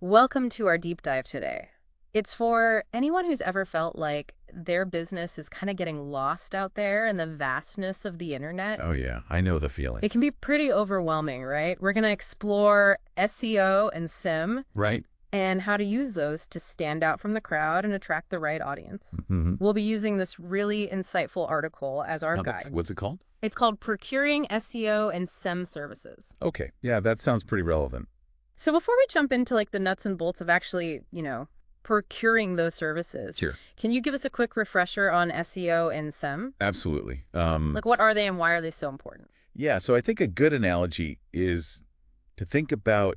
Welcome to our deep dive today. It's for anyone who's ever felt like their business is kind of getting lost out there in the vastness of the internet. Oh, yeah. I know the feeling. It can be pretty overwhelming, right? We're going to explore SEO and SEM Right? and how to use those to stand out from the crowd and attract the right audience. Mm-hmm. We'll be using this really insightful article as our Now, guide. what's it called? It's called Procuring SEO and SEM Services. Okay. Yeah, that sounds pretty relevant. So before we jump into like the nuts and bolts of actually, procuring those services, Sure. can you give us a quick refresher on SEO and SEM? Absolutely. Like what are they and why are they so important? Yeah, so I think a good analogy is to think about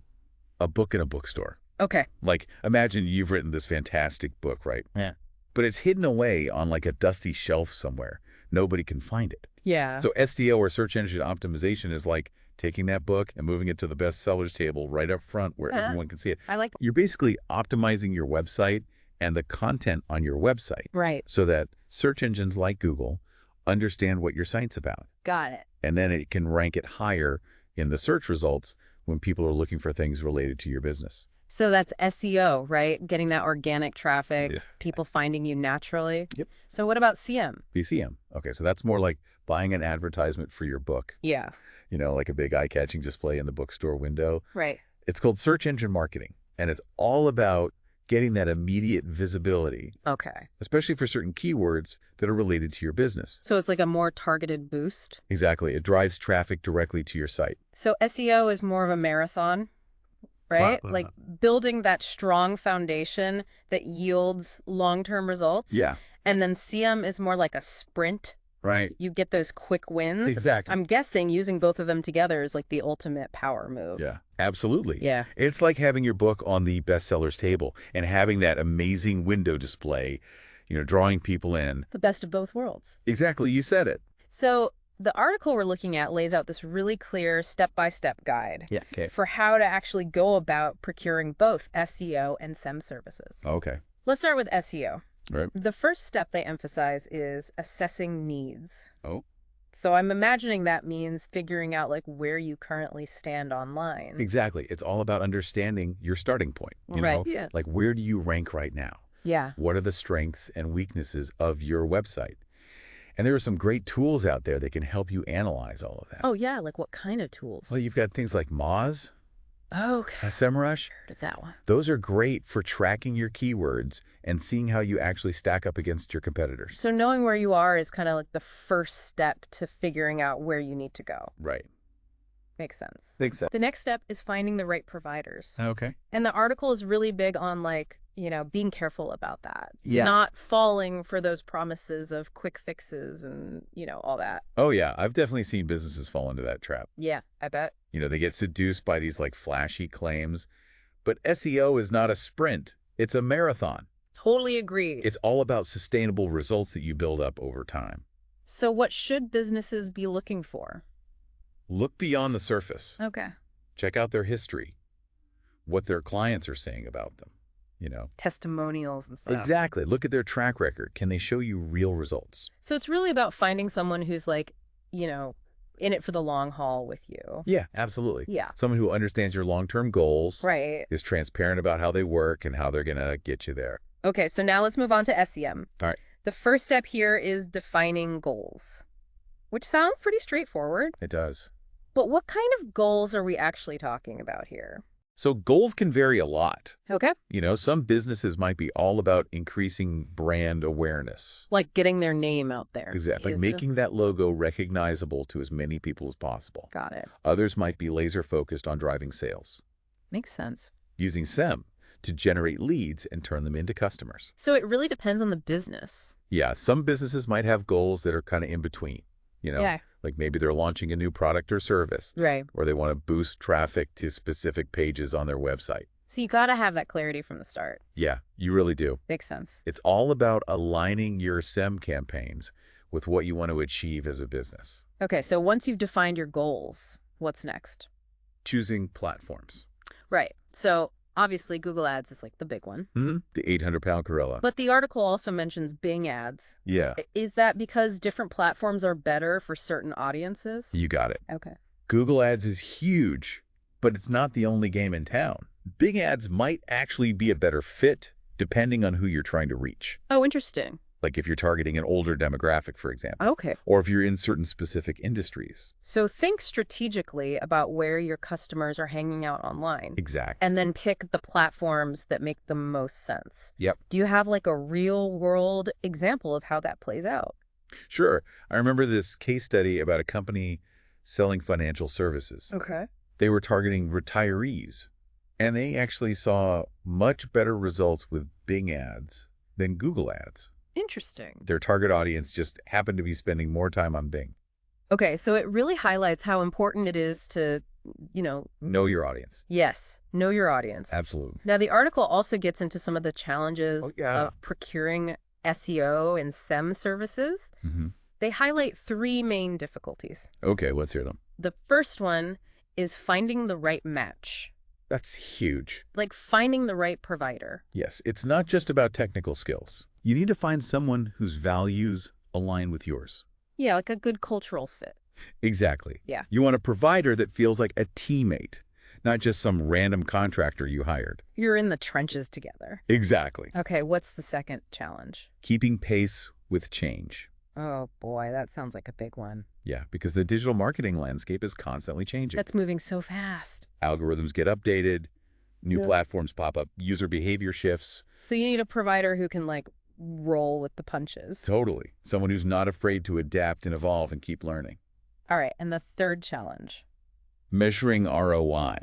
a book in a bookstore. Okay. Like, imagine you've written this fantastic book, right? Yeah. But it's hidden away on like a dusty shelf somewhere. Nobody can find it. Yeah. So SEO, or search engine optimization, is like taking that book and moving it to the bestsellers table right up front where everyone can see it. I like. You're basically optimizing your website and the content on your website Right. so that search engines like Google understand what your site's about. Got it. And then it can rank it higher in the search results when people are looking for things related to your business. So that's SEO, right? Getting that organic traffic, Yeah. people finding you naturally. Yep. So what about CM? BCM. Okay, so that's more like buying an advertisement for your book, Yeah. like a big eye-catching display in the bookstore window. Right. It's called search engine marketing, and it's all about getting that immediate visibility, Okay. especially for certain keywords that are related to your business. So it's like a more targeted boost. Exactly. It drives traffic directly to your site. So SEO is more of a marathon, right? Wow. Like building that strong foundation that yields long-term results. Yeah. And then CM is more like a sprint. Right. You get those quick wins. Exactly. I'm guessing using both of them together is like the ultimate power move. Yeah, absolutely. Yeah. It's like having your book on the bestsellers table and having that amazing window display, drawing people in. The best of both worlds. Exactly. You said it. So the article we're looking at lays out this really clear step-by-step guide Yeah. Okay. for how to actually go about procuring both SEO and SEM services. Okay. Let's start with SEO. Right. The first step they emphasize is assessing needs. Oh. So I'm imagining that means figuring out like where you currently stand online. Exactly. It's all about understanding your starting point. Right. Yeah. Like, where do you rank right now? Yeah. What are the strengths and weaknesses of your website? And there are some great tools out there that can help you analyze all of that. Oh, yeah. Like what kind of tools? Well, you've got things like Moz, Okay. SEMrush. Heard of that one. Those are great for tracking your keywords and seeing how you actually stack up against your competitors. So knowing where you are is kind of like the first step to figuring out where you need to go. Right. Makes sense. Think so. The next step is finding the right providers. Okay. And the article is really big on like, being careful about that. Yeah. Not falling for those promises of quick fixes and, all that. Oh, yeah. I've definitely seen businesses fall into that trap. Yeah, I bet. They get seduced by these like flashy claims. But SEO is not a sprint. It's a marathon. Totally agree. It's all about sustainable results that you build up over time. So what should businesses be looking for? Look beyond the surface. Okay. Check out their history, what their clients are saying about them, Testimonials and stuff. Exactly. Look at their track record. Can they show you real results? So it's really about finding someone who's like, in it for the long haul with you. Yeah, absolutely. Yeah. Someone who understands your long-term goals, Right. is transparent about how they work and how they're going to get you there. Okay, so now let's move on to SEM. All right. The first step here is defining goals, which sounds pretty straightforward. It does. But what kind of goals are we actually talking about here? So goals can vary a lot. Okay. Some businesses might be all about increasing brand awareness. Like getting their name out there. Exactly. Like making that logo recognizable to as many people as possible. Got it. Others might be laser focused on driving sales. Makes sense. Using SEM to generate leads and turn them into customers. So it really depends on the business. Yeah, some businesses might have goals that are kind of in between. Yeah. Like maybe they're launching a new product or service. Right. Or they want to boost traffic to specific pages on their website. So you got to have that clarity from the start. Yeah, you really do. Makes sense. It's all about aligning your SEM campaigns with what you want to achieve as a business. Okay, so once you've defined your goals, what's next? Choosing platforms. Right. So obviously Google Ads is like the big one. Mm-hmm. The 800-pound gorilla. But the article also mentions Bing Ads. Yeah. Is that because different platforms are better for certain audiences? You got it. Okay. Google Ads is huge, But it's not the only game in town. Big ads might actually be a better fit depending on who you're trying to reach. Oh, interesting. Like if you're targeting an older demographic, for example, Okay. or if you're in certain specific industries. So think strategically about where your customers are hanging out online. Exactly. And then pick the platforms that make the most sense. Yep. Do you have like a real world example of how that plays out? Sure. I remember this case study about a company selling financial services. Okay. They were targeting retirees, and they actually saw much better results with Bing ads than Google ads. Interesting. Their target audience just happened to be spending more time on Bing. Okay, so it really highlights how important it is to, Know your audience. yes, know your audience. Absolutely. Now, the article also gets into some of the challenges Oh, yeah. of procuring SEO and SEM services. They highlight three main difficulties. Okay, let's hear them. The first one is finding the right match, That's huge. like finding the right provider. Yes, it's not just about technical skills. You need to find someone whose values align with yours. Yeah, like a good cultural fit. Exactly. Yeah. You want a provider that feels like a teammate, not just some random contractor you hired. You're in the trenches together. Exactly. Okay, what's the second challenge? Keeping pace with change. Oh boy, that sounds like a big one. Yeah, because the digital marketing landscape is constantly changing. That's moving so fast. Algorithms get updated, new Yeah. platforms pop up, user behavior shifts. So you need a provider who can like roll with the punches. Totally. Someone who's not afraid to adapt and evolve and keep learning. All right, and the third challenge. Measuring ROI,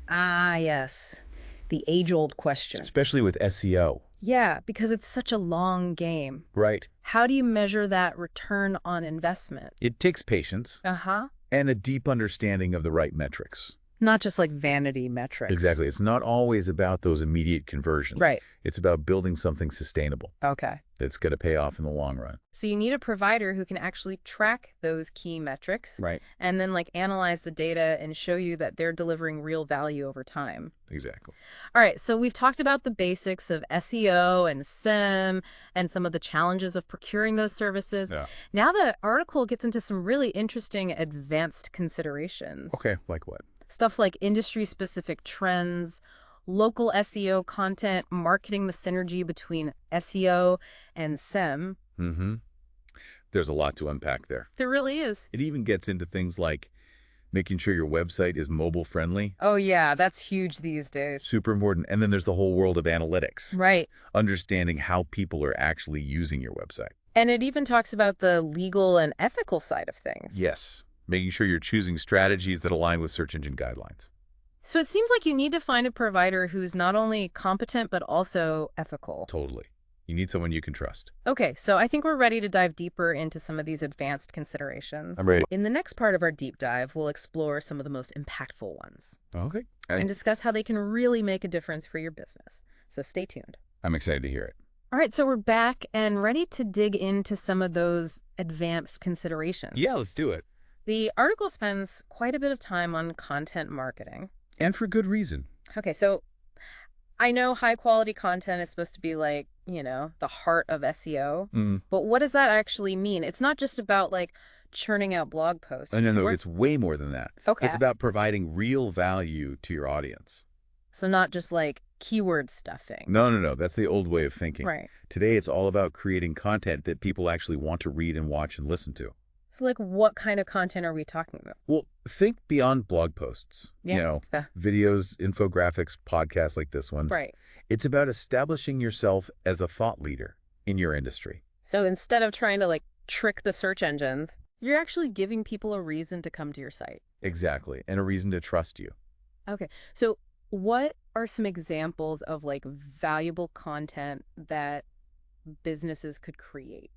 Ah, yes. The age-old question. especially with SEO. Yeah, because it's such a long game. Right. How do you measure that return on investment? It takes patience Uh-huh. and a deep understanding of the right metrics. Not just like vanity metrics. Exactly. It's not always about those immediate conversions. Right. It's about building something sustainable Okay. that's going to pay off in the long run. So you need a provider who can actually track those key metrics Right. and then like analyze the data and show you that they're delivering real value over time. Exactly. All right, so we've talked about the basics of SEO and SEM and some of the challenges of procuring those services. Yeah. Now the article gets into some really interesting advanced considerations. Okay. Like what? Stuff like industry-specific trends, local SEO content, marketing the synergy between SEO and SEM. Mm-hmm. There's a lot to unpack there. There really is. It even gets into things like making sure your website is mobile friendly. Oh, yeah, that's huge these days. Super important. And then there's the whole world of analytics. Right. Understanding how people are actually using your website. And it even talks about the legal and ethical side of things. Yes. Making sure you're choosing strategies that align with search engine guidelines. So it seems like you need to find a provider who's not only competent, but also ethical. Totally. You need someone you can trust. Okay, so I think we're ready to dive deeper into some of these advanced considerations. I'm ready. In the next part of our deep dive, we'll explore some of the most impactful ones Okay. and discuss how they can really make a difference for your business. So stay tuned. I'm excited to hear it. All right, so we're back and ready to dig into some of those advanced considerations. Yeah, let's do it. The article spends quite a bit of time on content marketing. And for good reason. Okay, so I know high quality content is supposed to be like, the heart of SEO, but what does that actually mean? It's not just about like churning out blog posts. No, it's way more than that. Okay. It's about providing real value to your audience. So not just like keyword stuffing. No. That's the old way of thinking. Right. Today, it's all about creating content that people actually want to read and watch and listen to. So like what kind of content are we talking about? Well, think beyond blog posts. Yeah. Videos, infographics, podcasts like this one. Right. It's about establishing yourself as a thought leader in your industry. So instead of trying to like trick the search engines, you're actually giving people a reason to come to your site. Exactly. And a reason to trust you. Okay. So what are some examples of like valuable content that businesses could create?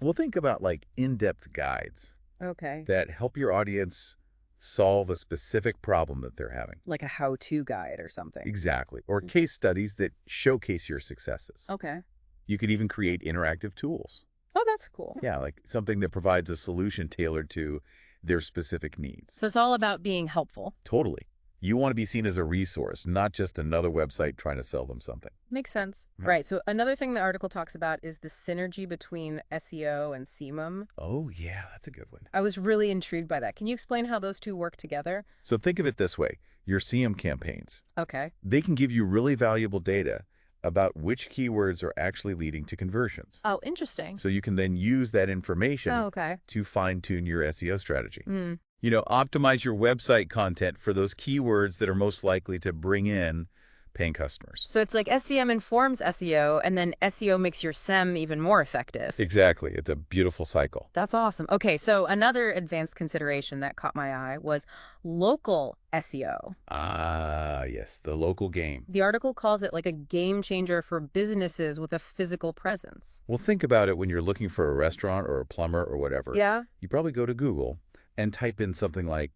Well, think about like in-depth guides Okay. that help your audience solve a specific problem that they're having. Like a how-to guide or something. Exactly. Or case studies that showcase your successes. Okay. You could even create interactive tools. Oh, that's cool. Yeah, like something that provides a solution tailored to their specific needs. So it's all about being helpful. Totally. You want to be seen as a resource, not just another website trying to sell them something. Makes sense. Yeah. Right. So another thing the article talks about is the synergy between SEO and SEM. Oh, yeah, that's a good one. I was really intrigued by that. Can you explain how those two work together? So think of it this way. your SEM campaigns. Okay. They can give you really valuable data about which keywords are actually leading to conversions. Oh, interesting. So you can then use that Oh, information okay. to fine-tune your SEO strategy. Mm. Optimize your website content for those keywords that are most likely to bring in paying customers. So it's like SEM informs SEO, and then SEO makes your SEM even more effective. Exactly. It's a beautiful cycle. That's awesome. Okay, so another advanced consideration that caught my eye was local SEO. Ah, yes, the local game. The article calls it like a game changer for businesses with a physical presence. Well, think about it when you're looking for a restaurant or a plumber or whatever. Yeah, You probably go to Google and type in something like,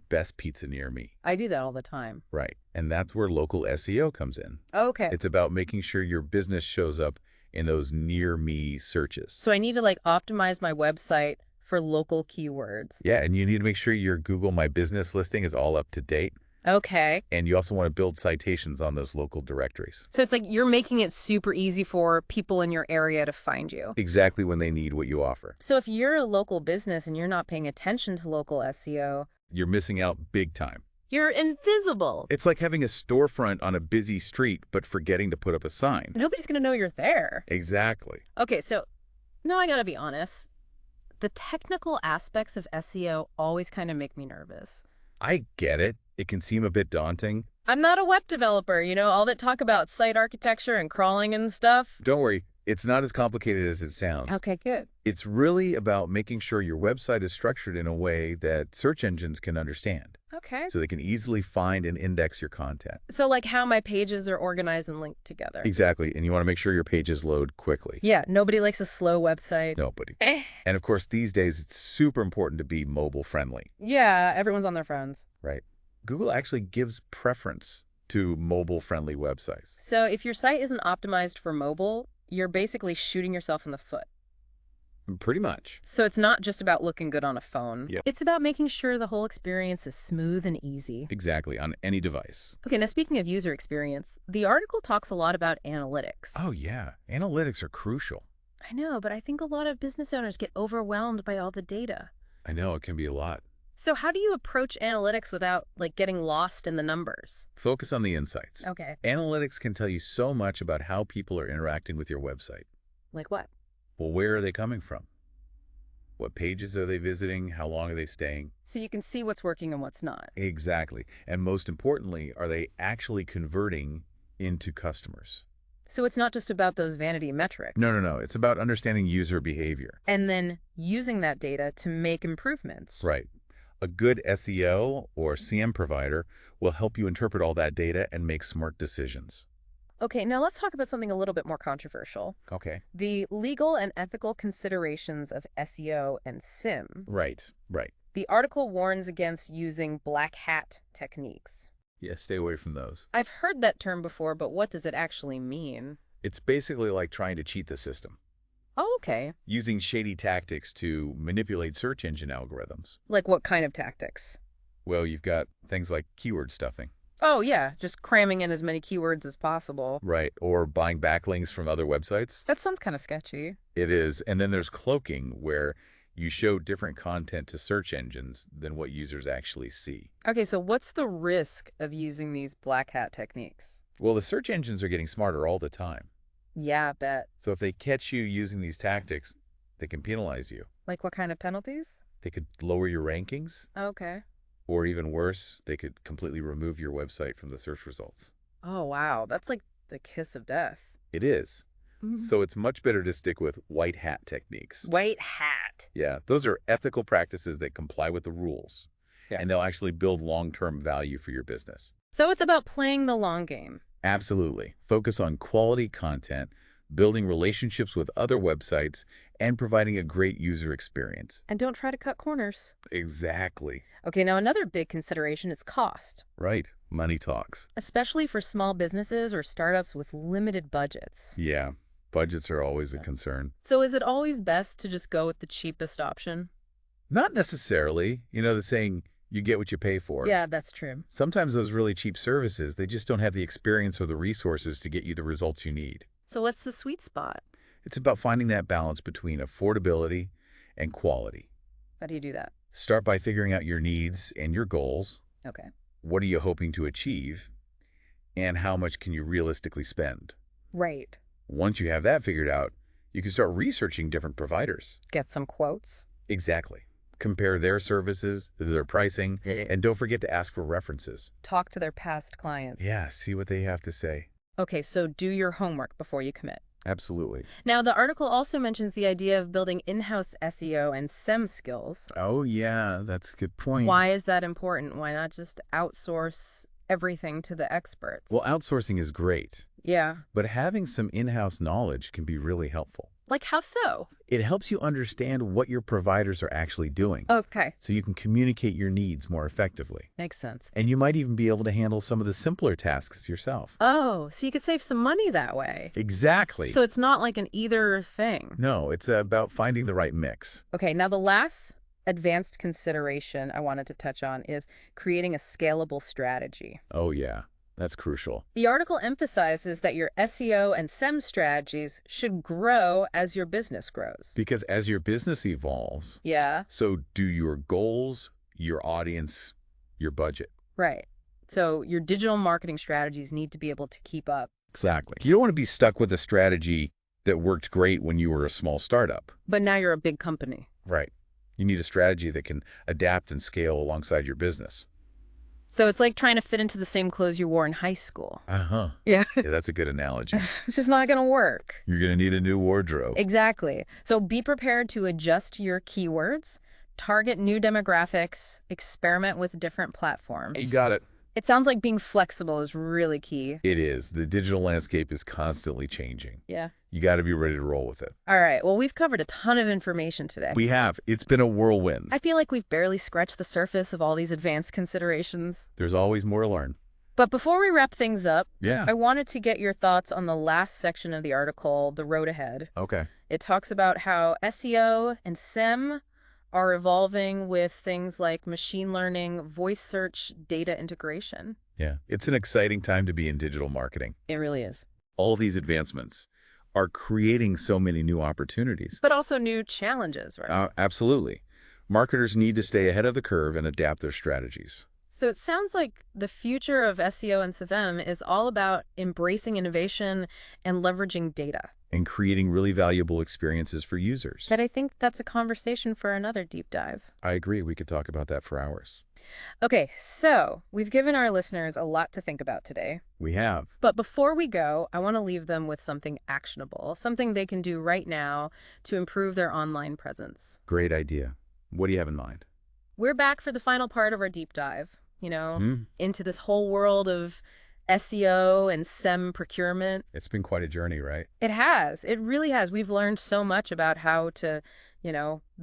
best pizza near me. I do that all the time. Right. And that's where local SEO comes in. Okay. It's about making sure your business shows up in those near me searches. So I need to like optimize my website for local keywords. Yeah, and you need to make sure your Google My Business listing is all up to date. Okay. And you also want to build citations on those local directories. So it's like you're making it super easy for people in your area to find you. Exactly when they need what you offer. So if you're a local business and you're not paying attention to local SEO, You're missing out big time. you're invisible. It's like having a storefront on a busy street, but forgetting to put up a sign. Nobody's going to know you're there. Exactly. Okay, so now I got to be honest. The technical aspects of SEO always kind of make me nervous. I get it. It can seem a bit daunting. I'm not a web developer, all that talk about site architecture and crawling and stuff. Don't worry, it's not as complicated as it sounds. Okay, good. It's really about making sure your website is structured in a way that search engines can understand, Okay. so they can easily find and index your content. So like how my pages are organized and linked together. Exactly, and you want to make sure your pages load quickly. Yeah, nobody likes a slow website. Nobody. Eh. And of course, these days, it's super important to be mobile friendly, Yeah, everyone's on their phones. right? Google actually gives preference to mobile friendly websites. So if your site isn't optimized for mobile, you're basically shooting yourself in the foot. Pretty much. So it's not just about looking good on a phone. Yep. It's about making sure the whole experience is smooth and easy. Exactly, on any device. Okay, now speaking of user experience, the article talks a lot about analytics. Oh, yeah. Analytics are crucial. I know, but I think a lot of business owners get overwhelmed by all the data. I know, it can be a lot. So how do you approach analytics without, getting lost in the numbers? Focus on the insights. Okay. Analytics can tell you so much about how people are interacting with your website. Like what? Well, where are they coming from? What pages are they visiting? How long are they staying? So you can see what's working and what's not. Exactly. And most importantly, are they actually converting into customers? So it's not just about those vanity metrics. No. It's about understanding user behavior. And then using that data to make improvements. Right. A good SEO or CM provider will help you interpret all that data and make smart decisions. Okay, now let's talk about something a little bit more controversial. Okay. The legal and ethical considerations of SEO and SEM. Right. The article warns against using black hat techniques. Yeah, stay away from those. I've heard that term before, but what does it actually mean? It's basically like trying to cheat the system, Oh, okay. using shady tactics to manipulate search engine algorithms. Like what kind of tactics? Well, you've got things like keyword stuffing. Oh, yeah, just cramming in as many keywords as possible. Right, or buying backlinks from other websites. That sounds kind of sketchy. It is. And then there's cloaking, where you show different content to search engines than what users actually see. Okay, so what's the risk of using these black hat techniques? Well, the search engines are getting smarter all the time. Yeah, I bet. So if they catch you using these tactics, they can penalize you. Like what kind of penalties? They could lower your rankings, Okay. or even worse, they could completely remove your website from the search results. Oh, wow. That's like the kiss of death. It is. So it's much better to stick with white hat techniques. White hat. Yeah, those are ethical practices that comply with the rules. Yeah. And they'll actually build long-term value for your business. So it's about playing the long game. Absolutely. Focus on quality content, building relationships with other websites, and providing a great user experience. And don't try to cut corners. Exactly. Okay, now another big consideration is cost. Right. Money talks. Especially for small businesses or startups with limited budgets. Yeah. Budgets are always a concern. So is it always best to just go with the cheapest option? Not necessarily. The saying, you get what you pay for. Yeah, that's true. Sometimes those really cheap services, they just don't have the experience or the resources to get you the results you need. So what's the sweet spot? It's about finding that balance between affordability and quality. How do you do that? Start by figuring out your needs and your goals. Okay. what are you hoping to achieve, and how much can you realistically spend. Right. Once you have that figured out, you can start researching different providers. Get some quotes. Exactly. Compare their services, their pricing, and don't forget to ask for references. Talk to their past clients. Yeah, see what they have to say. Okay, so do your homework before you commit. Absolutely. Now, the article also mentions the idea of building in-house SEO and SEM skills. Oh, yeah, that's a good point. Why is that important? Why not just outsource everything to the experts? Well, outsourcing is great, yeah. but having some in-house knowledge can be really helpful. Like how so? It helps you understand what your providers are actually doing. Okay. So you can communicate your needs more effectively. Makes sense. And you might even be able to handle some of the simpler tasks yourself. Oh, so you could save some money that way. Exactly. So it's not like an either thing. No, it's about finding the right mix. Okay, now the last advanced consideration I wanted to touch on is creating a scalable strategy. Oh, yeah. That's crucial. The article emphasizes that your SEO and SEM strategies should grow as your business grows. Because as your business evolves, Yeah. so do your goals, your audience, your budget. Right. So your digital marketing strategies need to be able to keep up. Exactly. You don't want to be stuck with a strategy that worked great when you were a small startup. But now you're a big company. Right. You need a strategy that can adapt and scale alongside your business. So it's like trying to fit into the same clothes you wore in high school. Uh-huh. Yeah. Yeah, that's a good analogy. It's just not going to work. You're going to need a new wardrobe. Exactly. So be prepared to adjust your keywords, target new demographics, experiment with different platforms. You got it. It sounds like being flexible is really key. It is. The digital landscape is constantly changing. Yeah. You got to be ready to roll with it. All right. Well, we've covered a ton of information today. We have. It's been a whirlwind. I feel like we've barely scratched the surface of all these advanced considerations. There's always more to learn. But before we wrap things up, Yeah. I wanted to get your thoughts on the last section of the article, The Road Ahead. Okay. It talks about how SEO and SEM are evolving with things like machine learning, voice search, data integration. Yeah. It's an exciting time to be in digital marketing. It really is. All these advancements are creating so many new opportunities. But also new challenges, right? Absolutely. Marketers need to stay ahead of the curve and adapt their strategies. So it sounds like the future of SEO and SEM is all about embracing innovation and leveraging data. And creating really valuable experiences for users. But I think that's a conversation for another deep dive. I agree. We could talk about that for hours. Okay, so we've given our listeners a lot to think about today. We have. But before we go, I want to leave them with something actionable, something they can do right now to improve their online presence. Great idea. What do you have in mind? We're back for the final part of our deep dive, into this whole world of SEO and SEM procurement. It's been quite a journey, right? It has. It really has. We've learned so much about how to,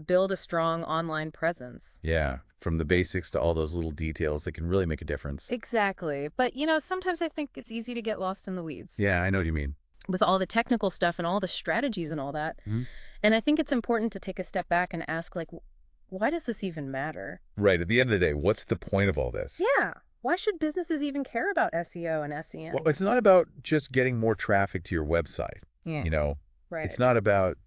build a strong online presence. Yeah, from the basics to all those little details that can really make a difference. Exactly. But, sometimes I think it's easy to get lost in the weeds. Yeah, I know what you mean. With all the technical stuff and all the strategies and all that. Mm-hmm. And I think it's important to take a step back and ask, why does this even matter? Right. At the end of the day, what's the point of all this? Yeah. Why should businesses even care about SEO and SEM? Well, it's not about just getting more traffic to your website. Yeah. Right. It's not about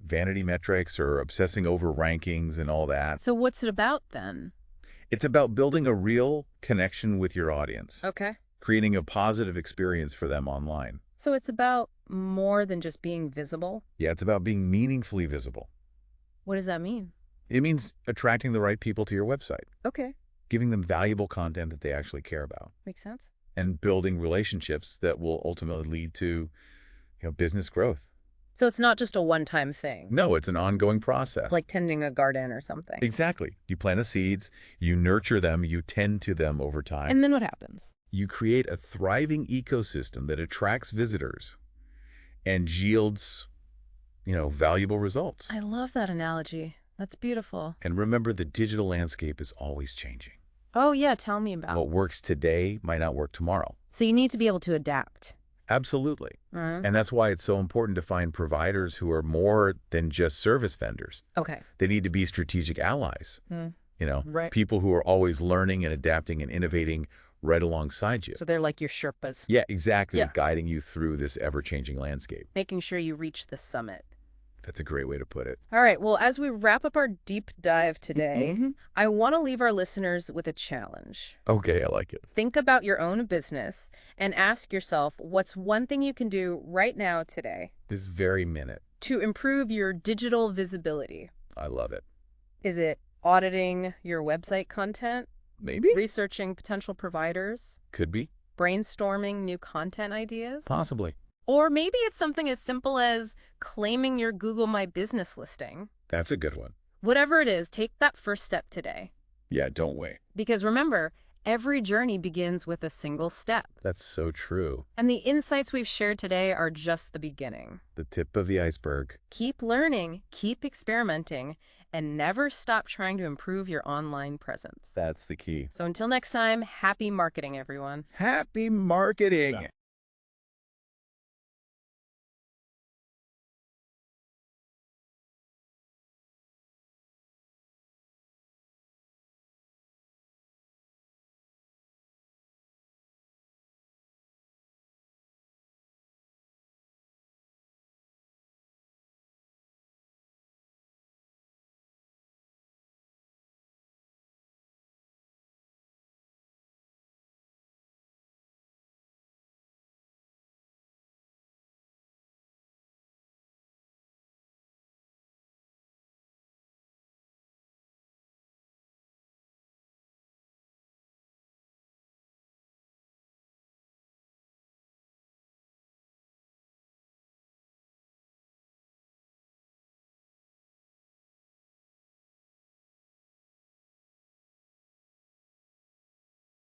vanity metrics or obsessing over rankings and all that. So what's it about then? It's about building a real connection with your audience. Okay. Creating a positive experience for them online. So it's about more than just being visible? Yeah, it's about being meaningfully visible. What does that mean? It means attracting the right people to your website. Okay. Giving them valuable content that they actually care about. Makes sense. And building relationships that will ultimately lead to, business growth. So it's not just a one-time thing. No, it's an ongoing process. Like tending a garden or something. Exactly. You plant the seeds, you nurture them, you tend to them over time. And then what happens? You create a thriving ecosystem that attracts visitors and yields, valuable results. I love that analogy. That's beautiful. And remember, the digital landscape is always changing. Oh, yeah. Tell me about it. What works today might not work tomorrow. So you need to be able to adapt. Absolutely. Mm-hmm. And that's why it's so important to find providers who are more than just service vendors. Okay. They need to be strategic allies. Right. People who are always learning and adapting and innovating right alongside you. So they're like your Sherpas. Yeah, exactly. Yeah. Guiding you through this ever-changing landscape. Making sure you reach the summit. That's a great way to put it. All right, well, as we wrap up our deep dive today, I want to leave our listeners with a challenge. Okay, I like it. Think about your own business and ask yourself, what's one thing you can do right now today This very minute. to improve your digital visibility? I love it. Is it auditing your website content? Maybe? Researching potential providers? Could be. Brainstorming new content ideas? Possibly. Or maybe it's something as simple as claiming your Google My Business listing. That's a good one. Whatever it is, take that first step today. Yeah, don't wait. Because remember, every journey begins with a single step. That's so true. And the insights we've shared today are just the beginning. The tip of the iceberg. Keep learning, keep experimenting, and never stop trying to improve your online presence. That's the key. So until next time, happy marketing, everyone. Happy marketing!